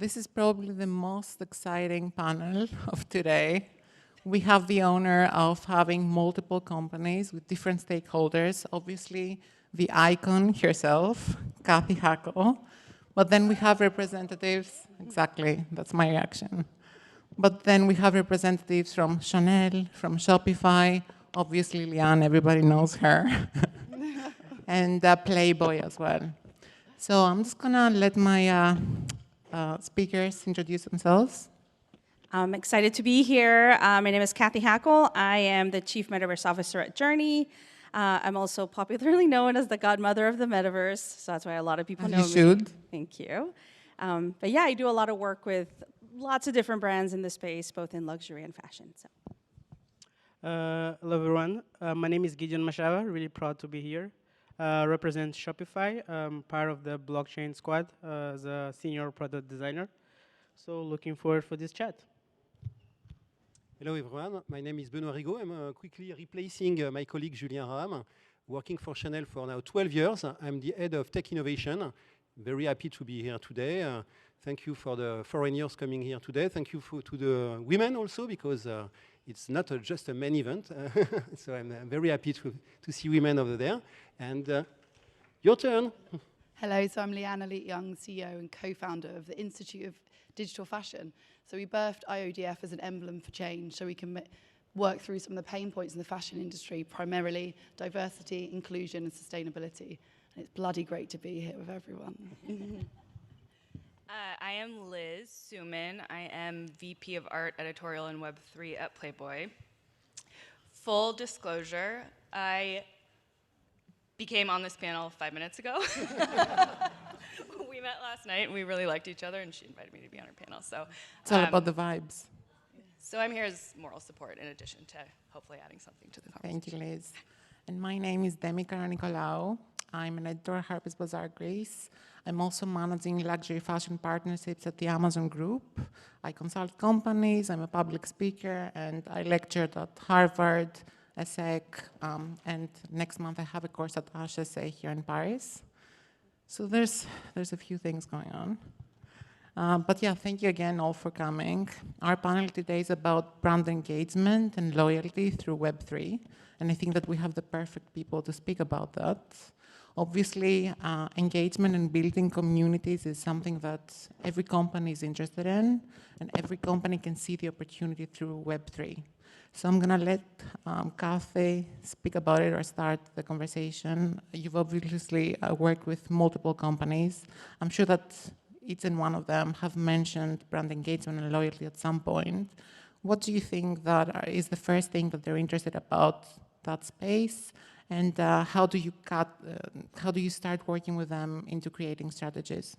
this is probably the most exciting panel of today. We have the honor of having multiple companies with different stakeholders. Obviously, the icon herself, Cathy Hackl. But then we have representatives, exactly, that's my reaction. But then we have representatives from Chanel, from Shopify, obviously Liane, everybody knows her, and Playboy as well. So I'm just gonna let my speakers introduce themselves. I'm excited to be here. My name is Cathy Hackl. I am the Chief Metaverse Officer at Journey. I'm also popularly known as the godmother of the Metaverse, so that's why a lot of people know me. You should. Thank you. But yeah, I do a lot of work with lots of different brands in the space, both in luxury and fashion. So. Hello everyone. My name is Guidione Machava. Really proud to be here. Represent Shopify. Part of the blockchain squad as a senior product designer. So looking forward for this chat. Hello everyone, my name is Benoît Rigaud. I'm quickly replacing my colleague Julien, working for Chanel for now 12 years. I'm the head of tech innovation. Very happy to be here today. Thank you for the foreigners coming here today. Thank you to the women also, because it's not just a men event. So I'm very happy to see women over there. And your turn. Hello, so I'm Leanne Elite-Young, CEO and co-founder of the Institute of Digital Fashion. So we birthed IODF as an emblem for change, so we can work through some of the pain points in the fashion industry, primarily diversity, inclusion, and sustainability. And it's bloody great to be here with everyone. I am Liz Suman. I am VP of Art, Editorial, and Web3 at Playboy. Full disclosure, I became on this panel 5 minutes ago. We met last night, and we really liked each other, and she invited me to be on her panel. So it's all about the vibes. So I'm here as moral support in addition to hopefully adding something to the conversation. Thank you, Liz. And my name is Demi, Karanikolaou. I'm an editor at Harper's Bazaar, Greece. I'm also managing luxury fashion partnerships at the Amazon Group. I consult companies, I'm a public speaker, and I lectured at Harvard, ESSEC, and next month I have a course at HSA here in Paris. So there's a few things going on. But yeah, thank you again all for coming. Our panel today is about brand engagement and loyalty through Web3. And I think that we have the perfect people to speak about that. Obviously, engagement and building communities is something that every company is interested in, and every company can see the opportunity through Web3. So I'm gonna let Cathy speak about it or start the conversation. You've obviously worked with multiple companies. I'm sure that each and one of them have mentioned brand engagement and loyalty at some point. What do you think that is the first thing that they're interested about that space? And how do you start working with them into creating strategies?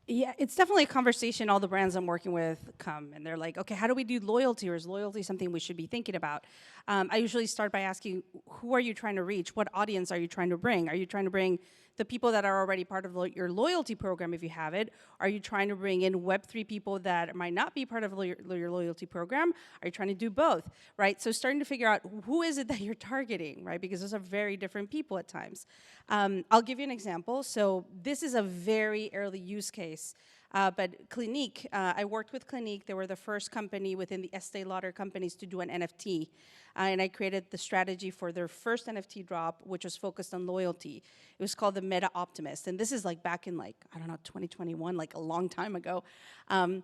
Yeah, it's definitely a conversation all the brands I'm working with come, and they're like, okay, how do we do loyalty, or is loyalty something we should be thinking about? I usually start by asking, who are you trying to reach? What audience are you trying to bring? Are you trying to bring the people that are already part of your loyalty program, if you have it? Are you trying to bring in Web3 people that might not be part of your loyalty program? Are you trying to do both, right? So starting to figure out who is it that you're targeting, right? Because those are very different people at times. I'll give you an example. So this is a very early use case. But Clinique, I worked with Clinique. They were the first company within the Estee Lauder companies to do an NFT. And I created the strategy for their first NFT drop, which was focused on loyalty. It was called the Meta Optimist. And this is like back in 2021, like a long time ago. And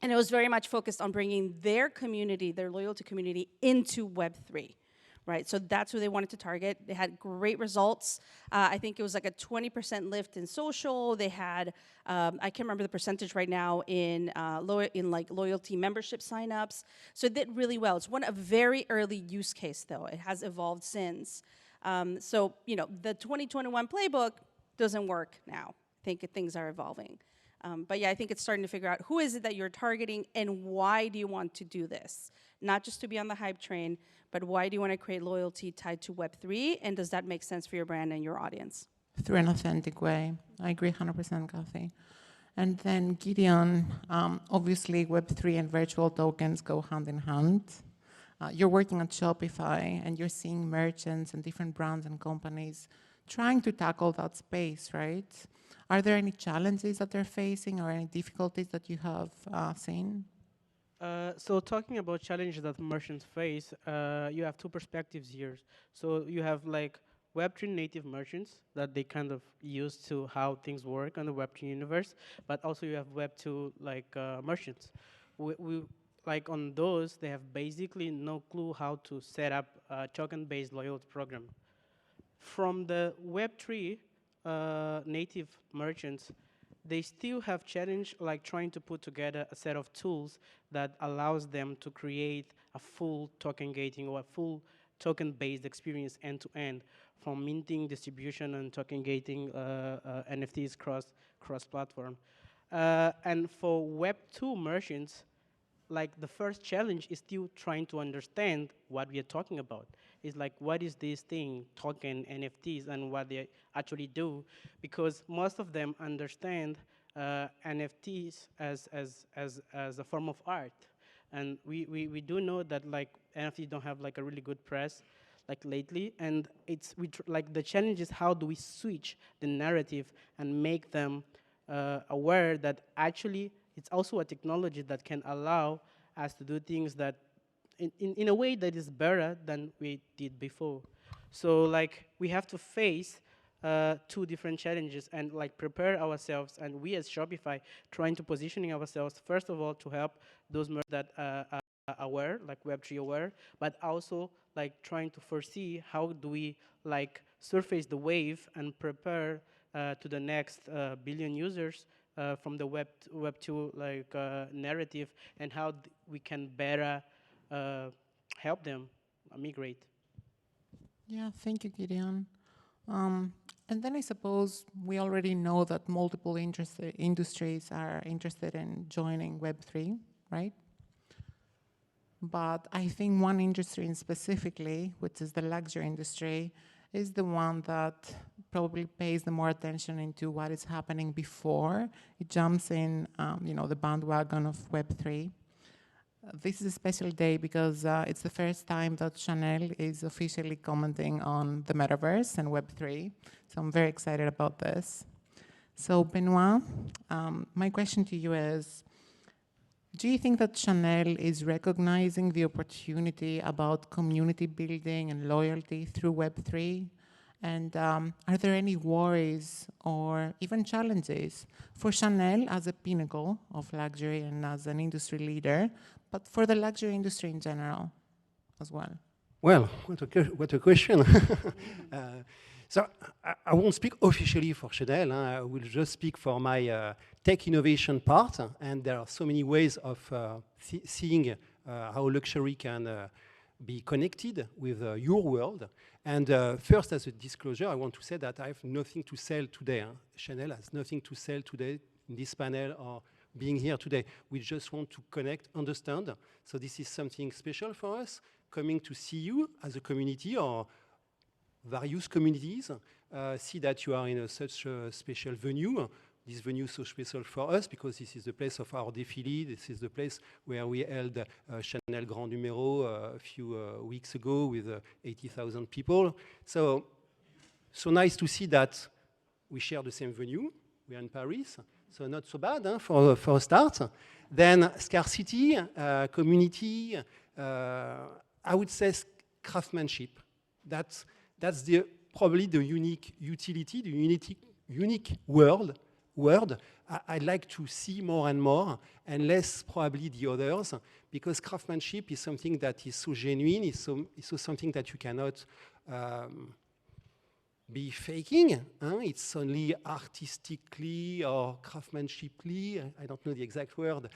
it was very much focused on bringing their community, their loyalty community, into Web3. Right, so that's who they wanted to target. They had great results. I think it was like a 20% lift in social. They had, I can't remember the percentage right now in loyalty membership signups. So it did really well. It's a very early use case though. It has evolved since. So the 2021 playbook doesn't work now. I think things are evolving. But yeah, I think it's starting to figure out who is it that you're targeting and why do you want to do this? Not just to be on the hype train, but why do you want to create loyalty tied to Web3? And does that make sense for your brand and your audience? Through an authentic way. I agree 100%, Cathy. And then Gideon, obviously Web3 and virtual tokens go hand in hand. You're working at Shopify and you're seeing merchants and different brands and companies trying to tackle that space, right? Are there any challenges that they're facing or any difficulties that you have seen? So talking about challenges that merchants face, you have two perspectives here. So you have like Web3 native merchants that they kind of use to how things work on the Web3 universe, but also you have Web2 like merchants. We like on those, they have basically no clue how to set up a token-based loyalty program. From the Web3 native merchants, they still have challenge like trying to put together a set of tools that allows them to create a full token gating or a full token-based experience end-to-end, from minting, distribution, and token gating NFTs cross-platform. And for Web2 merchants, like the first challenge is still trying to understand what we are talking about. It's like, what is this thing, token, NFTs, and what they actually do? Because most of them understand NFTs as a form of art. And we do know that like NFTs don't have like a really good press like lately, and like the challenge is how do we switch the narrative and make them aware that actually it's also a technology that can allow us to do things that in a way that is better than we did before. So like we have to face two different challenges and like prepare ourselves, and we as Shopify trying to positioning ourselves first of all to help those that are aware, like Web3 aware, but also like trying to foresee how do we like surface the wave and prepare to the next billion users from the Web2 like narrative, and how we can better help them migrate. Yeah, thank you, Gideon. And then I suppose we already know that multiple industries are interested in joining Web3, right? But I think one industry in specifically, which is the luxury industry, is the one that probably pays the more attention into what is happening before it jumps in, the bandwagon of Web3. This is a special day because it's the first time that Chanel is officially commenting on the Metaverse and Web3. So I'm very excited about this. So Benoit, my question to you is, do you think that Chanel is recognizing the opportunity about community building and loyalty through Web3? And are there any worries or even challenges for Chanel as a pinnacle of luxury and as an industry leader, but for the luxury industry in general as well? Well, what a question. So I won't speak officially for Chanel. I will just speak for my tech innovation part. And there are so many ways of seeing how luxury can be connected with your world. And first, as a disclosure, I want to say that I have nothing to sell today. Chanel has nothing to sell today in this panel or being here today. We just want to connect, understand. So this is something special for us, coming to see you as a community or various communities, see that you are in such a special venue. This venue is so special for us because this is the place of our défilé. This is the place where we held Chanel Grand Numéro a few weeks ago with 80,000 people. So nice to see that we share the same venue. We are in Paris, so not so bad for a start. Then scarcity, community, I would say craftsmanship. That's probably the unique utility, the unique word I'd like to see more and more, and less probably the others, because craftsmanship is something that is so genuine, it's so something that you cannot be faking. It's only artistically or craftsmanshiply, I don't know the exact word,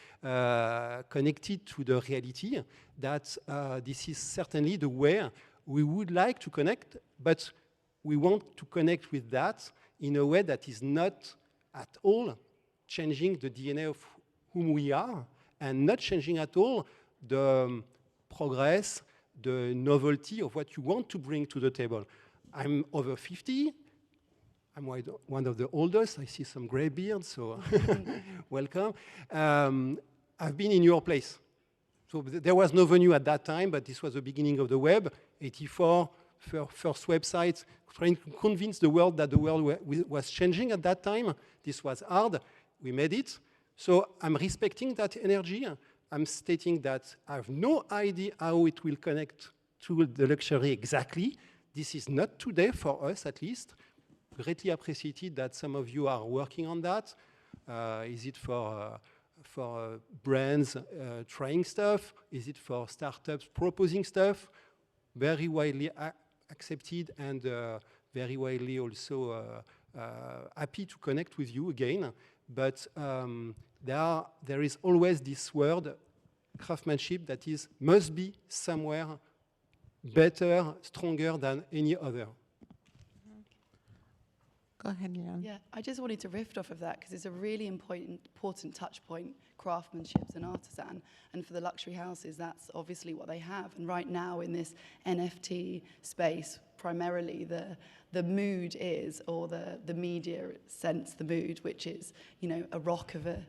connected to the reality, that this is certainly the way we would like to connect, but we want to connect with that in a way that is not at all changing the DNA of whom we are, and not changing at all the progress, the novelty of what you want to bring to the table. I'm over 50. I'm one of the oldest. I see some gray beards, so welcome. I've been in your place. So there was no venue at that time, but this was the beginning of the web, 84, first websites, trying to convince the world that the world was changing at that time. This was hard. We made it. So I'm respecting that energy. I'm stating that I have no idea how it will connect to the luxury exactly. This is not today for us, at least. Greatly appreciated that some of you are working on that. Is it for brands trying stuff? Is it for startups proposing stuff? Very widely accepted and very widely also happy to connect with you again. But there is always this word, craftsmanship, that must be somewhere better, stronger than any other. Go ahead, Julien. Yeah, I just wanted to riff off of that because it's a really important touch point, craftsmanship and artisan. And for the luxury houses, that's obviously what they have. And right now in this NFT space, primarily the mood is, or the media sense the mood, which is, you know, a rock of a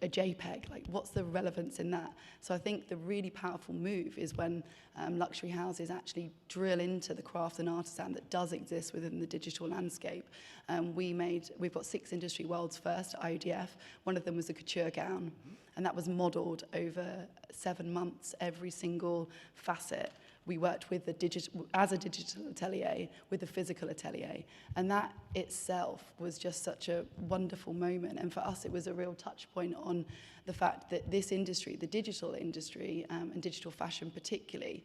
JPEG. Like, what's the relevance in that? So I think the really powerful move is when luxury houses actually drill into the craft and artisan that does exist within the digital landscape. We've got 6 industry world's first IODF. One of them was a couture gown, and that was modeled over 7 months, every single facet. We worked with as a digital atelier with a physical atelier. And that itself was just such a wonderful moment. And for us, it was a real touch point on the fact that this industry, the digital industry, and digital fashion particularly,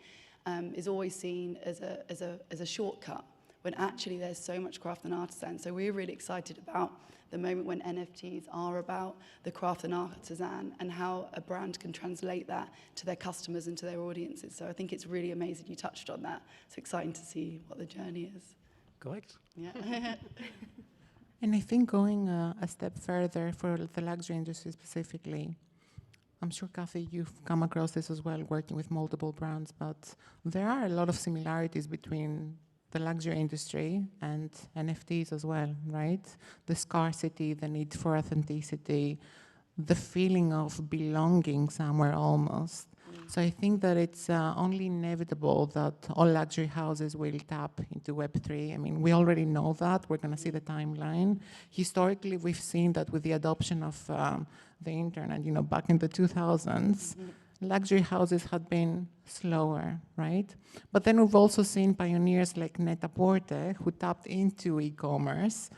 is always seen as a shortcut, when actually there's so much craft and artisan. So we're really excited about the moment when NFTs are about the craft and artisan and how a brand can translate that to their customers and to their audiences. So I think it's really amazing you touched on that. It's exciting to see what the journey is. Correct. Yeah. And I think going a step further for the luxury industry specifically, I'm sure, Cathy, you've come across this as well, working with multiple brands, but there are a lot of similarities between the luxury industry and NFTs as well, right? The scarcity, the need for authenticity, the feeling of belonging somewhere almost. So I think that it's only inevitable that all luxury houses will tap into Web3. I mean, we already know that. We're going to see the timeline. Historically, we've seen that with the adoption of the internet, you know, back in the 2000s, luxury houses had been slower, right? But then we've also seen pioneers like Net-a-Porter, who tapped into e-commerce,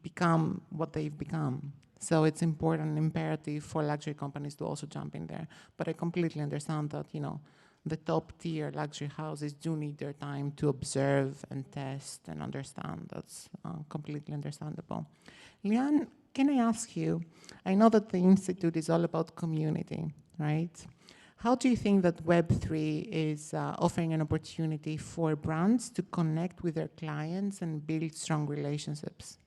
become what they've become. So it's important and imperative for luxury companies to also jump in there. But I completely understand that, you know, the top-tier luxury houses do need their time to observe and test and understand. That's completely understandable. Liane, can I ask you, I know that the Institute is all about community, right? How do you think that Web3 is offering an opportunity for brands to connect with their clients and build strong relationships?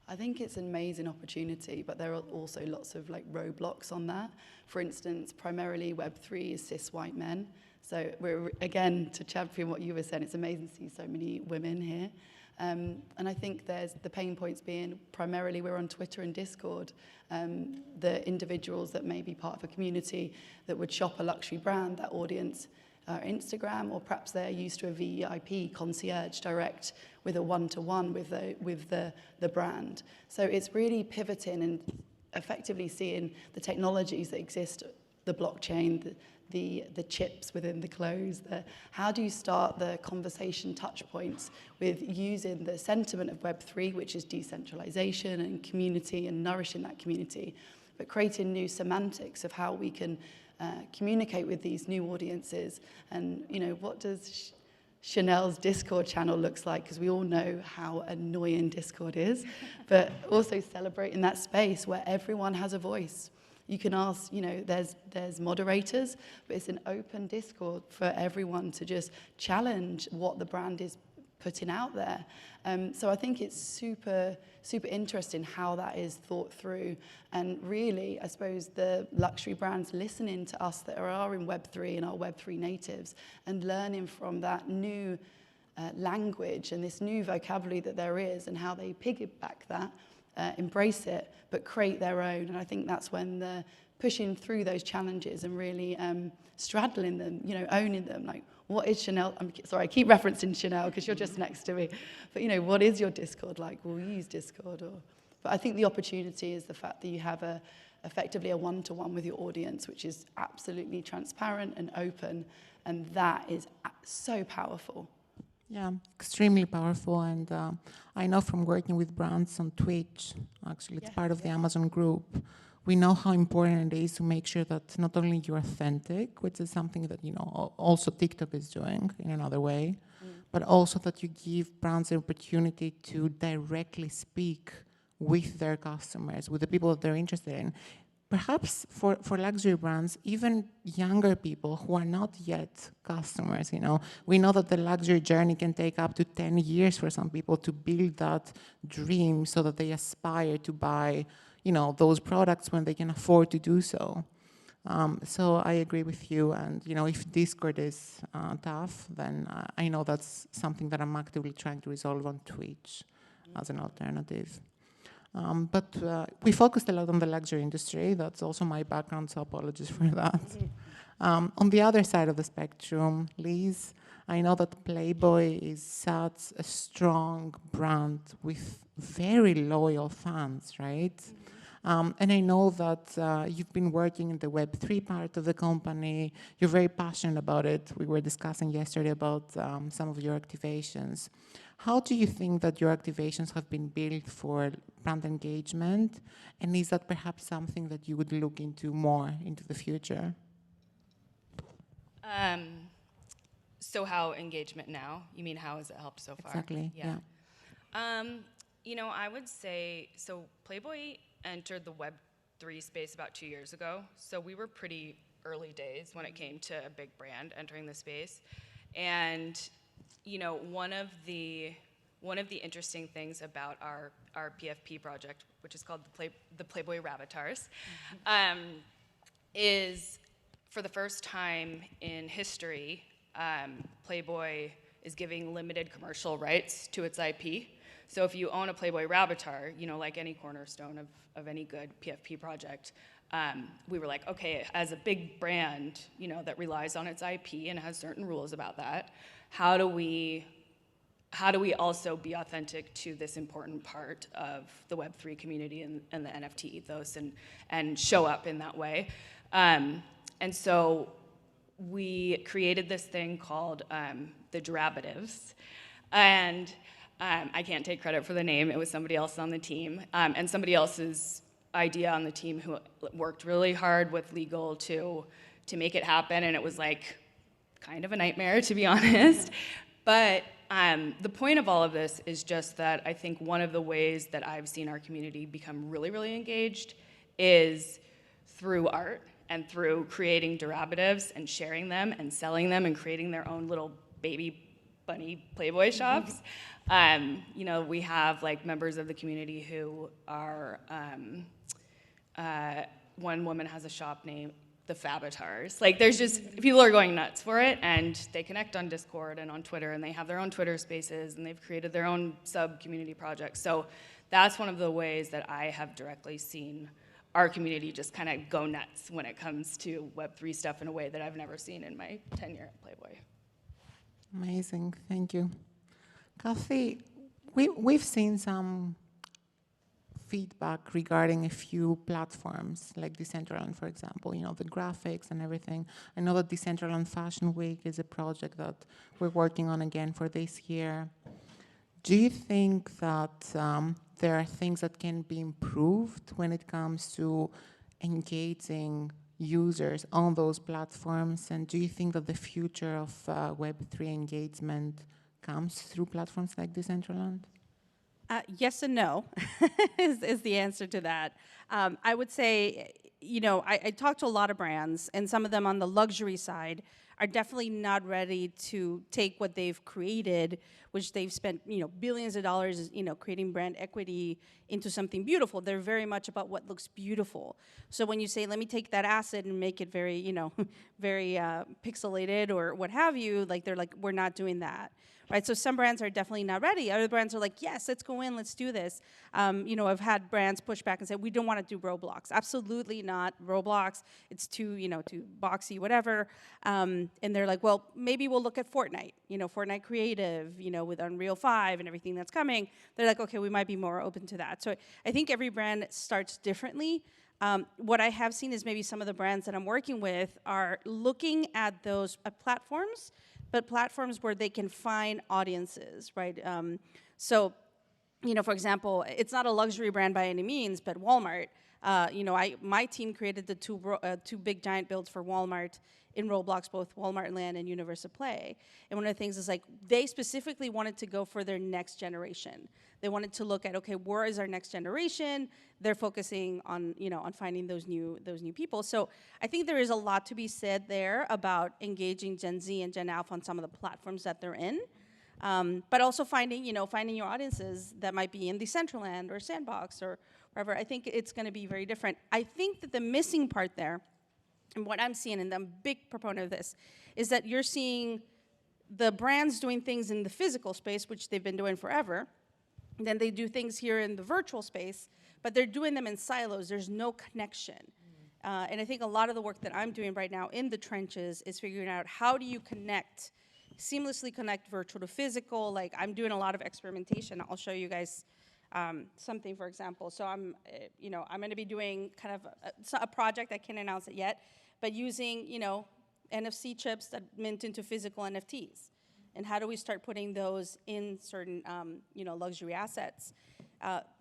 I think it's an amazing opportunity, but there are also lots of like roadblocks on that. For instance, primarily Web3 is cis white men. So we're, again, to champion what you were saying, it's amazing to see so many women here. And I think there's the pain points being primarily we're on Twitter and Discord. The individuals that may be part of a community that would shop a luxury brand, that audience are Instagram, or perhaps they're used to a VIP concierge direct with a one-to-one with the brand. So it's really pivoting and effectively seeing the technologies that exist, the blockchain, the chips within the clothes. How do you start the conversation touch points with using the sentiment of Web3, which is decentralization and community and nourishing that community, but creating new semantics of how we can communicate with these new audiences. And, you know, what does Chanel's Discord channel looks like, because we all know how annoying Discord is, but also celebrating that space where everyone has a voice. You can ask, you know, there's moderators, but it's an open Discord for everyone to just challenge what the brand is putting out there. So I think it's super, super interesting how that is thought through. And really, I suppose the luxury brands listening to us that are in Web3 and are Web3 natives and learning from that new language and this new vocabulary that there is and how they piggyback that, embrace it, but create their own. And I think that's when the pushing through those challenges and really straddling them, you know, owning them, like, what is Chanel? Sorry, I keep referencing Chanel because you're just next to me. But, you know, what is your Discord like? Will you use Discord? But I think the opportunity is the fact that you have effectively a one-to-one with your audience, which is absolutely transparent and open. And that is so powerful. Yeah, extremely powerful. And I know from working with brands on Twitch, actually, it's part of the Amazon group. We know how important it is to make sure that not only you're authentic, which is something that, you know, also TikTok is doing in another way, but also that you give brands the opportunity to directly speak with their customers, with the people that they're interested in. Perhaps for luxury brands, even younger people who are not yet customers, you know, we know that the luxury journey can take up to 10 years for some people to build that dream so that they aspire to buy, you know, those products when they can afford to do so. So I agree with you, and, you know, if Discord is tough, then I know that's something that I'm actively trying to resolve on Twitch as an alternative. But we focused a lot on the luxury industry. That's also my background, so apologies for that. On the other side of the spectrum, Liz, I know that Playboy is such a strong brand with very loyal fans, right? And I know that you've been working in the Web3 part of the company. You're very passionate about it. We were discussing yesterday about some of your activations. How do you think that your activations have been built for brand engagement? And is that perhaps something that you would look into more into the future? So how engagement now? You mean how has it helped so far? Exactly, yeah. You know, I would say, so Playboy entered the Web3 space about 2 years ago. So we were pretty early days when it came to a big brand entering the space. And, you know, one of the interesting things about our PFP project, which is called the Playboy Rabbitars, is for the first time in history, Playboy is giving limited commercial rights to its IP. So if you own a Playboy Rabbitar, you know, like any cornerstone of any good PFP project, we were like, okay, as a big brand, you know, that relies on its IP and has certain rules about that, how do we also be authentic to this important part of the Web3 community and the NFT ethos and show up in that way? And so we created this thing called the Derabatives. And I can't take credit for the name. It was somebody else on the team, and somebody else's idea on the team who worked really hard with legal to make it happen, and it was like kind of a nightmare, to be honest. But the point of all of this is just that I think one of the ways that I've seen our community become really, really engaged is through art and through creating derivatives and sharing them and selling them and creating their own little baby bunny Playboy shops. You know, we have like members of the community who are, one woman has a shop named the Fabitars. Like there's just, people are going nuts for it, and they connect on Discord and on Twitter, and they have their own Twitter spaces, and they've created their own sub-community projects. So that's one of the ways that I have directly seen our community just kind of go nuts when it comes to Web3 stuff in a way that I've never seen in my tenure at Playboy. Amazing, thank you. Cathy, we've seen some feedback regarding a few platforms, like Decentraland, for example, you know, the graphics and everything. I know that Decentraland Fashion Week is a project that we're working on again for this year. Do you think that there are things that can be improved when it comes to engaging users on those platforms? And do you think that the future of Web3 engagement comes through platforms like Decentraland? Yes and no is the answer to that. I would say, you know, I talked to a lot of brands, and some of them on the luxury side are definitely not ready to take what they've created, which they've spent, you know, billions of dollars, you know, creating brand equity into something beautiful. They're very much about what looks beautiful. So when you say, let me take that asset and make it very, very pixelated or what have you, like they're like, we're not doing that. Right, so some brands are definitely not ready. Other brands are like, yes, let's go in, let's do this. I've had brands push back and say, we don't want to do Roblox. Absolutely not Roblox. It's too boxy, whatever. And they're like, well, maybe we'll look at Fortnite. Fortnite Creative, with Unreal 5 and everything that's coming. They're like, okay, we might be more open to that. So I think every brand starts differently. What I have seen is maybe some of the brands that I'm working with are looking at those platforms, but platforms where they can find audiences, right? For example, it's not a luxury brand by any means, but Walmart, my team created the two big giant builds for Walmart in Roblox, both Walmart Land and Universe of Play. And one of the things is like, they specifically wanted to go for their next generation. They wanted to look at, okay, where is our next generation? They're focusing on, on finding those new people. So I think there is a lot to be said there about engaging Gen Z and Gen Alpha on some of the platforms that they're in. But also finding your audiences that might be in Decentraland or Sandbox or wherever. I think it's going to be very different. I think that the missing part there, and what I'm seeing, and I'm a big proponent of this, is that you're seeing the brands doing things in the physical space, which they've been doing forever. And then they do things here in the virtual space, but they're doing them in silos. There's no connection. And I think a lot of the work that I'm doing right now in the trenches is figuring out how do you seamlessly connect virtual to physical. Like, I'm doing a lot of experimentation. I'll show you guys something, for example. So I'm going to be doing kind of a project, I can't announce it yet, but using, NFC chips that mint into physical NFTs. And how do we start putting those in certain, luxury assets?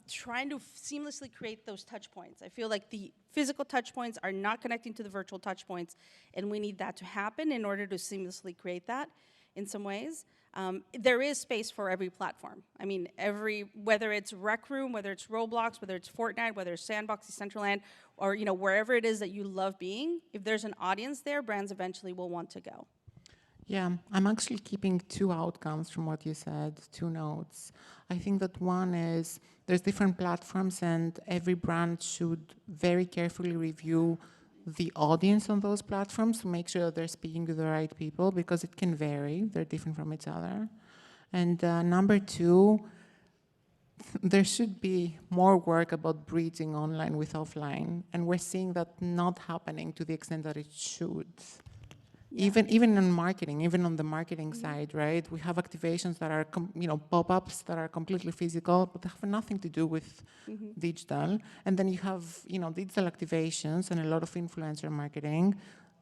Trying to seamlessly create those touch points. I feel like the physical touch points are not connecting to the virtual touch points, and we need that to happen in order to seamlessly create that in some ways. There is space for every platform. I mean, whether it's Rec Room, whether it's Roblox, whether it's Fortnite, whether it's Sandbox, Decentraland, or wherever it is that you love being, if there's an audience there, brands eventually will want to go. Yeah, I'm actually keeping two outcomes from what you said, two notes. I think that one is there's different platforms and every brand should very carefully review the audience on those platforms to make sure that they're speaking to the right people because it can vary. They're different from each other. And number two, there should be more work about bridging online with offline. And we're seeing that not happening to the extent that it should. Yeah. Even in marketing, even on the marketing side, right? We have activations that are, pop-ups that are completely physical, but they have nothing to do with digital. And then you have, digital activations and a lot of influencer marketing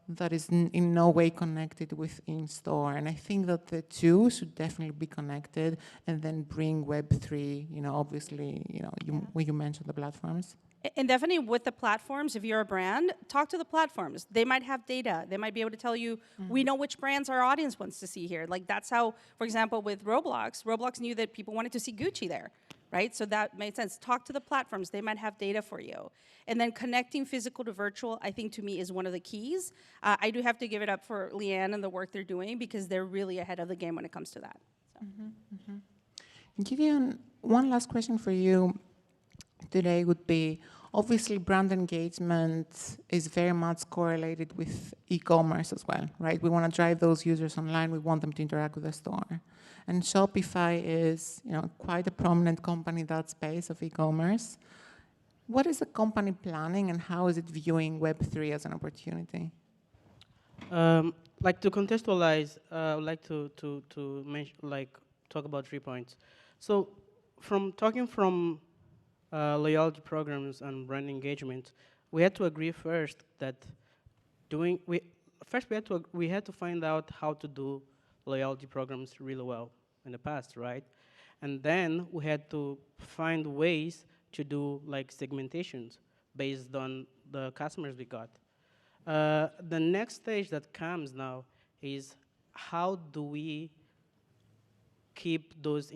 that is in no way connected with in-store. And I think that the two should definitely be connected and then bring Web3, obviously, when you mentioned the platforms. And definitely with the platforms, if you're a brand, talk to the platforms. They might have data. They might be able to tell you, we know which brands our audience wants to see here. Like that's how, for example, with Roblox knew that people wanted to see Gucci there, right? So that made sense. Talk to the platforms. They might have data for you. And then connecting physical to virtual, I think to me is one of the keys. I do have to give it up for Leanne and the work they're doing because they're really ahead of the game when it comes to that. So. Gideon, one last question for you today would be, obviously brand engagement is very much correlated with e-commerce as well, right? We want to drive those users online. We want them to interact with the store. And Shopify is, quite a prominent company in that space of e-commerce. What is the company planning and how is it viewing Web3 as an opportunity? To contextualize, I would like to mention, talk about 3 points. So from loyalty programs and brand engagement, we had to agree first that we had to find out how to do loyalty programs really well in the past, right? And then we had to find ways to do segmentations based on the customers we got. The next stage that comes now is how do we keep this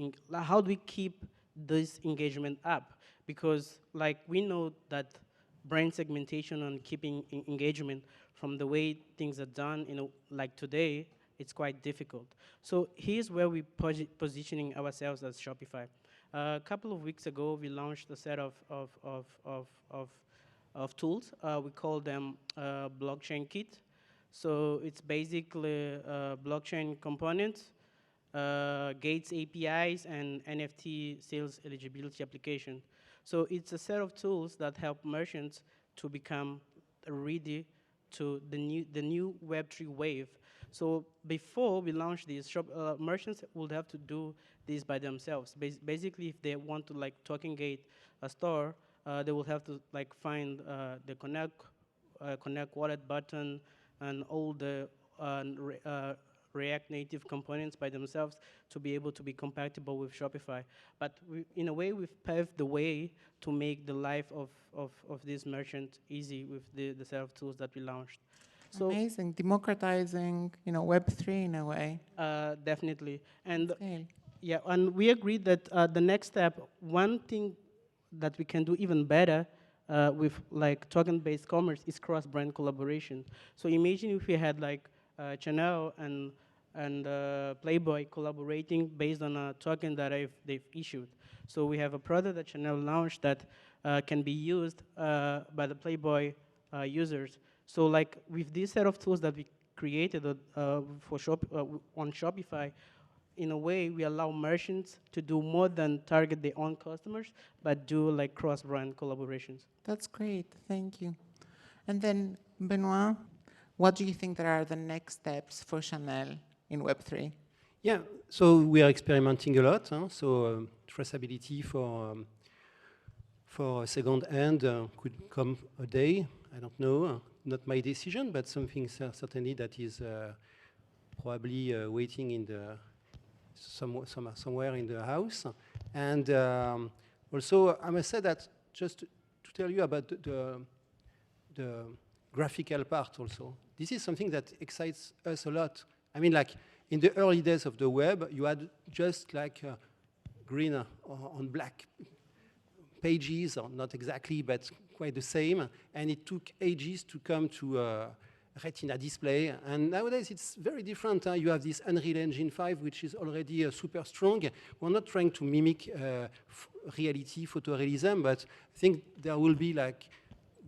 engagement up? Because we know that brand segmentation and keeping engagement from the way things are done, today, it's quite difficult. So here's where we're positioning ourselves as Shopify. A couple of weeks ago, we launched a set of tools. We call them blockchain kit. So it's basically blockchain components, Gates APIs, and NFT sales eligibility application. So it's a set of tools that help merchants to become ready to the new Web3 wave. So before we launch these, merchants would have to do this by themselves. Basically, if they want to like token gate a store, they will have to like find the connect wallet button and all the React Native components by themselves to be able to be compatible with Shopify. But in a way, we've paved the way to make the life of this merchant easy with the set of tools that we launched. So amazing, democratizing, Web3 in a way. Definitely, and Okay. yeah, and we agreed that the next step, one thing that we can do even better with like token-based commerce is cross-brand collaboration. So imagine if we had like Chanel and Playboy collaborating based on a token that they've issued. So we have a product that Chanel launched that can be used by the Playboy users. So like with this set of tools that we created on Shopify, in a way we allow merchants to do more than target their own customers, but do like cross-brand collaborations. That's great, thank you. And then, Benoit, what do you think that are the next steps for Chanel in Web3? Yeah, so we are experimenting a lot. So traceability for second hand could come a day. I don't know, not my decision, but something certainly that is probably waiting in the somewhere in the house. And also, I must say that just to tell you about the graphical part also. This is something that excites us a lot. I mean, like in the early days of the web, you had just like green on black pages, or not exactly, but quite the same. And it took ages to come to a Retina display. And nowadays it's very different. You have this Unreal Engine 5, which is already super strong. We're not trying to mimic reality, photorealism, but I think there will be like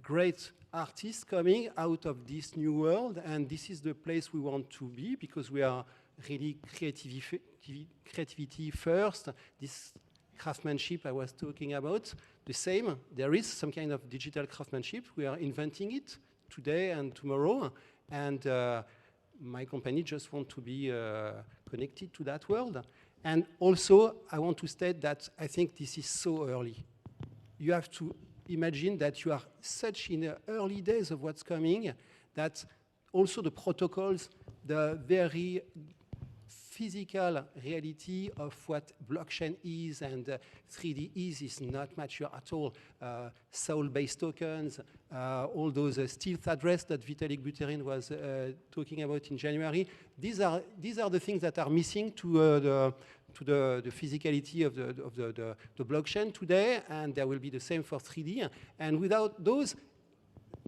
great artists coming out of this new world. And this is the place we want to be, because we are really creativity first. This craftsmanship I was talking about, the same. There is some kind of digital craftsmanship. We are inventing it today and tomorrow. And my company just want to be connected to that world. And also, I want to state that I think this is so early. You have to imagine that you are such in the early days of what's coming, that also the protocols, the very physical reality of what blockchain is and 3D is not mature at all. Soul-based tokens, all those stealth address that Vitalik Buterin was talking about in January. These are the things that are missing to the physicality of the blockchain today, and there will be the same for 3D. And without those,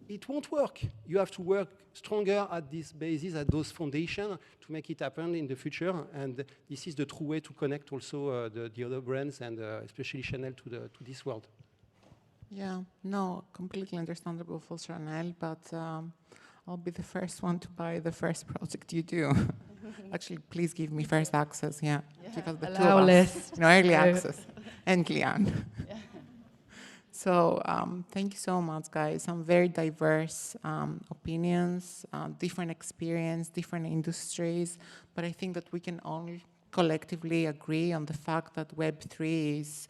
it won't work. You have to work stronger at this basis, at those foundations, to make it happen in the future. And this is the true way to connect also the other brands and especially Chanel to this world. Yeah, no, completely understandable for Chanel, but I'll be the first one to buy the first project you do. Actually, please give me first access, yeah. Because the two of us, early access, and Guidione. Yeah. So thank you so much, guys. Some very diverse opinions, different experience, different industries, but I think that we can all collectively agree on the fact that Web3 is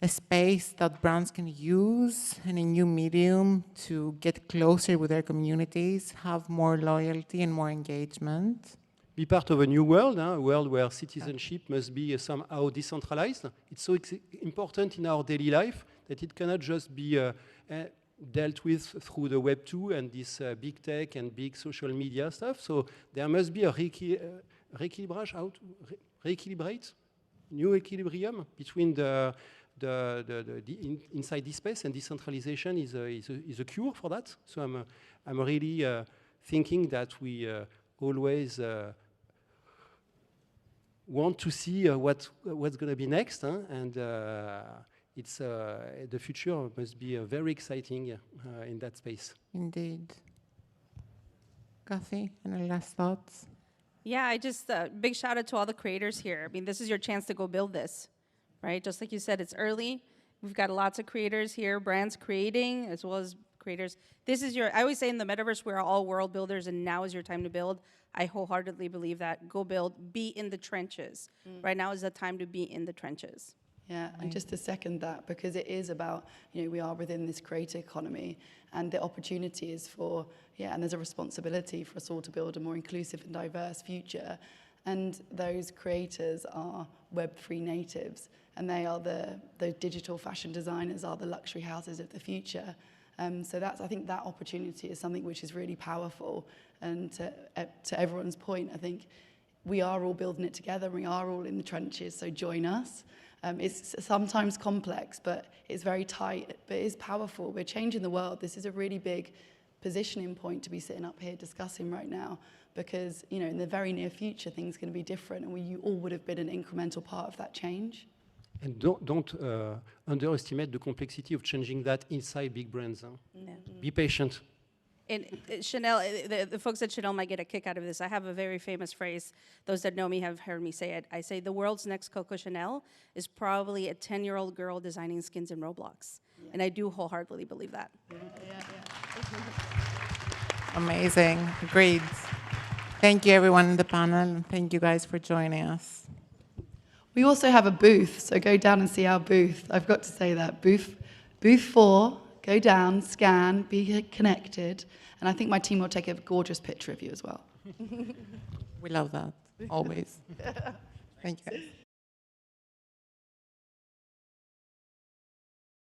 a space that brands can use and a new medium to get closer with their communities, have more loyalty and more engagement. Be part of a new world, a world where citizenship must be somehow decentralized. It's so important in our daily life that it cannot just be dealt with through the Web2 and this big tech and big social media stuff. So there must be a new equilibrium between the inside this space, and decentralization is a cure for that. So I'm really thinking that we always want to see what's going to be next, and it's the future must be very exciting in that space. Indeed. Cathy, any last thoughts? Yeah, I just, big shout out to all the creators here. I mean, this is your chance to go build this, right? Just like you said, it's early. We've got lots of creators here, brands creating as well as creators. This is I always say in the metaverse, we're all world builders and now is your time to build. I wholeheartedly believe that. Go build, be in the trenches. Right now is the time to be in the trenches. Yeah, and just to second that, because it is about, we are within this creator economy, and the opportunity is for, and there's a responsibility for us all to build a more inclusive and diverse future. And those creators are Web3 natives, and they are the digital fashion designers, are the luxury houses of the future. So I think that opportunity is something which is really powerful. And to everyone's point, I think we are all building it together. We are all in the trenches, so join us. It's sometimes complex, but it's very tight, but it is powerful. We're changing the world. This is a really big positioning point to be sitting up here discussing right now, because, in the very near future, things are going to be different, and you all would have been an incremental part of that change. And don't underestimate the complexity of changing that inside big brands. Yeah. Be patient. And Chanel, the folks at Chanel might get a kick out of this. I have a very famous phrase. Those that know me have heard me say it. I say the world's next Coco Chanel is probably a 10-year-old girl designing skins in Roblox. Yeah. And I do wholeheartedly believe that. Yeah. Amazing. Great. Thank you, everyone in the panel. And thank you guys for joining us. We also have a booth, so go down and see our booth. I've got to say that. Booth 4, go down, scan, be connected, and I think my team will take a gorgeous picture of you as well. We love that, always. Thank you, guys.